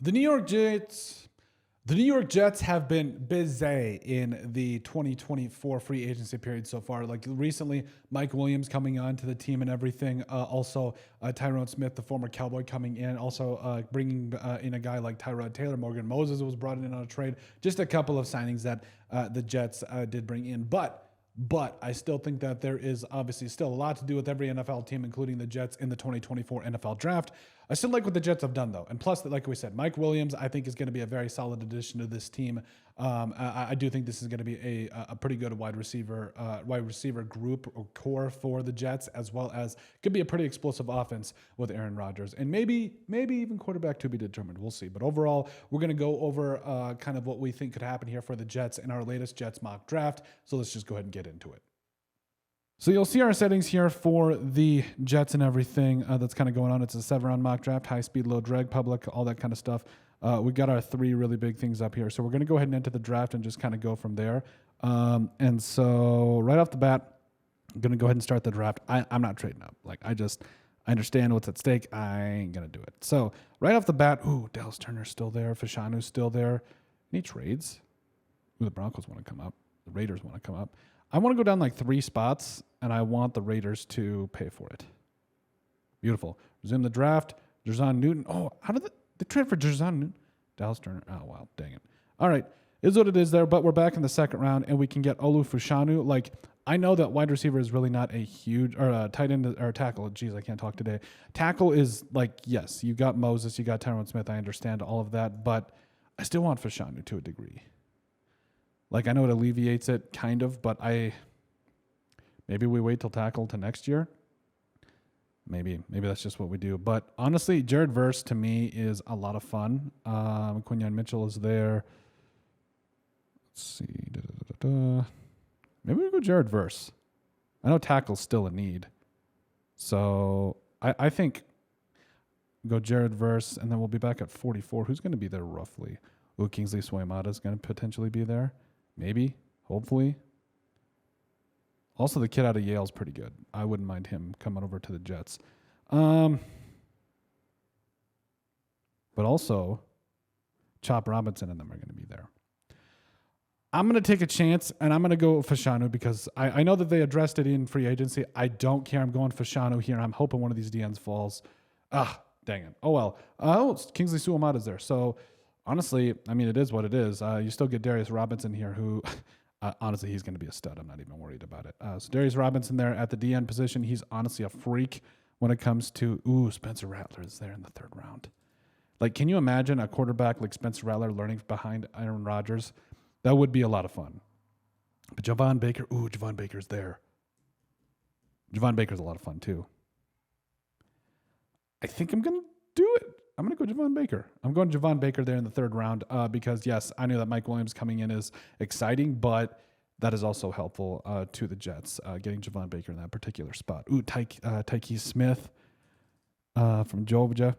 The New York Jets. The New York Jets have been busy in the 2024 free agency period so far. Like recently, Mike Williams coming on to the team and everything. Also, Tyrone Smith, the former Cowboy, coming in. Also, bringing in a guy like Tyrod Taylor. Morgan Moses was brought in on a trade. Just a couple of signings that the Jets did bring in. But I still think that there is obviously still a lot to do with every NFL team, including the Jets in the 2024 NFL draft. I still like what the Jets have done, though. And plus, like we said, Mike Williams, I think, is going to be a very solid addition to this team. I do think this is going to be a pretty good wide receiver group or core for the Jets, as well as could be a pretty explosive offense with Aaron Rodgers. And maybe even quarterback to be determined. We'll see. But overall, we're going to go over kind of what we think could happen here for the Jets in our latest Jets mock draft. So let's just go ahead and get into it. So you'll see our settings here for the Jets and everything that's kind of going on. It's a 7-round mock draft, high speed, low drag, public, all that kind of stuff. We got our 3 really big things up here. So we're going to go ahead and enter the draft and just kind of go from there. And so right off the bat, I'm going to go ahead and start the draft. I'm not trading up. I understand what's at stake. I ain't going to do it. So right off the bat, Dallas Turner's still there. Fashanu's still there. Any trades? The Broncos want to come up. The Raiders want to come up. I want to go down 3 spots, and I want the Raiders to pay for it. Beautiful. Resume the draft. Jerzon Newton. Oh, how did they trade for Jerzon Newton? Dallas Turner. Oh, wow. Dang it. All right. Is what it is there, but we're back in the second round, and we can get Olu Fashanu. I know that wide receiver is really not a huge, or tight end, or tackle. Jeez, I can't talk today. Tackle is yes, you got Moses, you got Tyrone Smith. I understand all of that, but I still want Fashanu to a degree. I know it alleviates it, kind of, but maybe we wait till tackle to next year. Maybe that's just what we do. But honestly, Jared Verse to me is a lot of fun. Quinyon Mitchell is there. Let's see. Maybe we go Jared Verse. I know tackle's still a need. So I think go Jared Verse, and then we'll be back at 44. Who's going to be there roughly? Kingsley Suamata is going to potentially be there. Maybe, hopefully. Also, the kid out of Yale is pretty good. I wouldn't mind him coming over to the Jets. But also, Chop Robinson and them are going to be there. I'm going to take a chance, and I'm going to go Fashanu because I know that they addressed it in free agency. I don't care. I'm going Fashanu here. I'm hoping one of these DNs falls. Dang it. Oh, well. Kingsley Suamata's there. So, honestly, it is what it is. You still get Darius Robinson here, who, honestly, he's going to be a stud. I'm not even worried about it. So Darius Robinson there at the DN position. He's honestly a freak when it comes to, Spencer Rattler is there in the 3rd round. Can you imagine a quarterback like Spencer Rattler learning behind Aaron Rodgers? That would be a lot of fun. But Javon Baker, Javon Baker's there. Javon Baker's a lot of fun, too. I think I'm going to do it. I'm going to go Javon Baker. I'm going Javon Baker there in the 3rd round because, yes, I know that Mike Williams coming in is exciting, but that is also helpful to the Jets, getting Javon Baker in that particular spot. Tyke Smith from Georgia.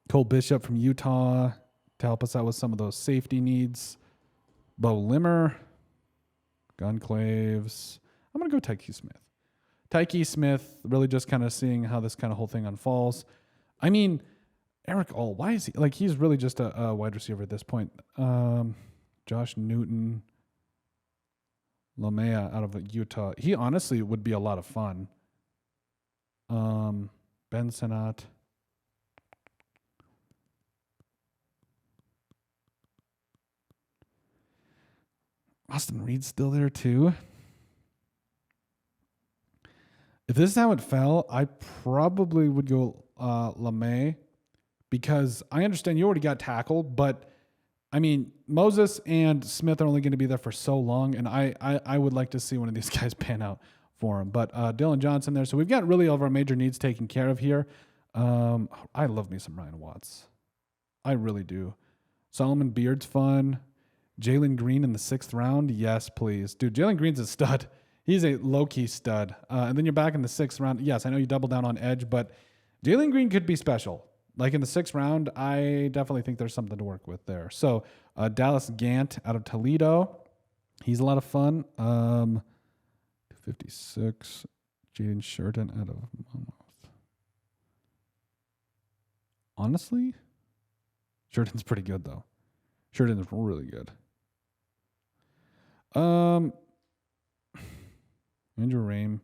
Cole Bishop from Utah to help us out with some of those safety needs. Bo Limmer. Gunclaves. I'm going to go Tyke Smith. Tyke Smith, really just kind of seeing how this kind of whole thing unfolds. Eric All, why is he he's really just a wide receiver at this point. Josh Newton, Lamea out of Utah. He honestly would be a lot of fun. Ben Sinnott. Austin Reed's still there too. If this is how it fell, I probably would go LeMay because I understand you already got tackle, but Moses and Smith are only going to be there for so long, and I would like to see one of these guys pan out for him. But Dylan Johnson there. So we've got really all of our major needs taken care of here. I love me some Ryan Watts. I really do. Solomon Beard's fun. Jalen Green in the 6th round. Yes, please. Dude, Jalen Green's a stud. He's a low-key stud. And then you're back in the 6th round. Yes, I know you double down on edge, but Jalen Green could be special. In the 6th round, I definitely think there's something to work with there. So Dallas Gant out of Toledo. He's a lot of fun. 56. Jaden Shurton out of Monmouth. Honestly, Sheridan's pretty good, though. Sheridan's really good. Andrew Rame.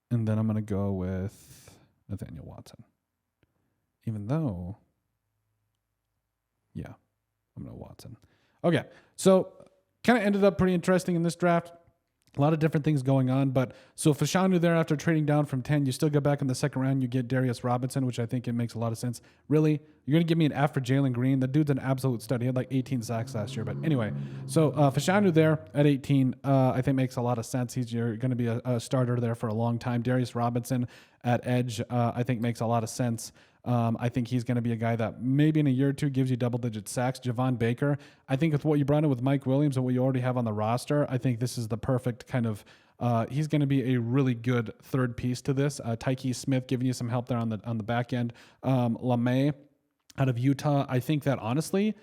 And then I'm going to go with Nathaniel Watson. Even though, yeah, I'm going to Watson. Okay, so kind of ended up pretty interesting in this draft. A lot of different things going on, but so Fashanu there after trading down from 10, you still go back in the second round, you get Darius Robinson, which I think it makes a lot of sense. Really, you're going to give me an F for Jalen Green? The dude's an absolute stud. He had like 18 sacks last year, but anyway. So Fashanu there at 18, I think makes a lot of sense. You're going to be a starter there for a long time. Darius Robinson at edge, I think makes a lot of sense. I think he's going to be a guy that maybe in a year or two gives you double-digit sacks. Javon Baker, I think with what you brought in with Mike Williams and what you already have on the roster, I think this is the perfect kind of he's going to be a really good third piece to this. Tyke Smith giving you some help there on the back end. LeMay out of Utah, I think that honestly,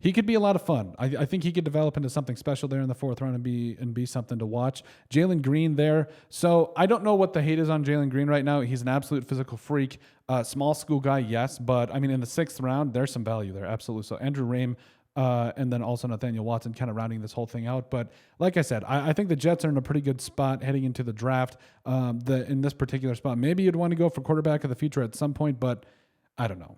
he could be a lot of fun. I think he could develop into something special there in the fourth round and be something to watch. Jalen Green there. So I don't know what the hate is on Jalen Green right now. He's an absolute physical freak. Small school guy, yes. But, I mean, in the sixth round, there's some value there. Absolutely. So Andrew Rame and then also Nathaniel Watson kind of rounding this whole thing out. But like I said, I think the Jets are in a pretty good spot heading into the draft. In this particular spot, maybe you'd want to go for quarterback of the future at some point, but I don't know.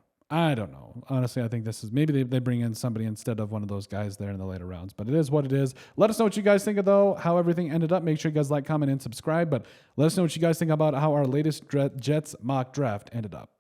Honestly, I think this is maybe they bring in somebody instead of one of those guys there in the later rounds. But it is what it is. Let us know what you guys think of, though, how everything ended up. Make sure you guys like, comment, and subscribe. But let us know what you guys think about how our latest Jets mock draft ended up.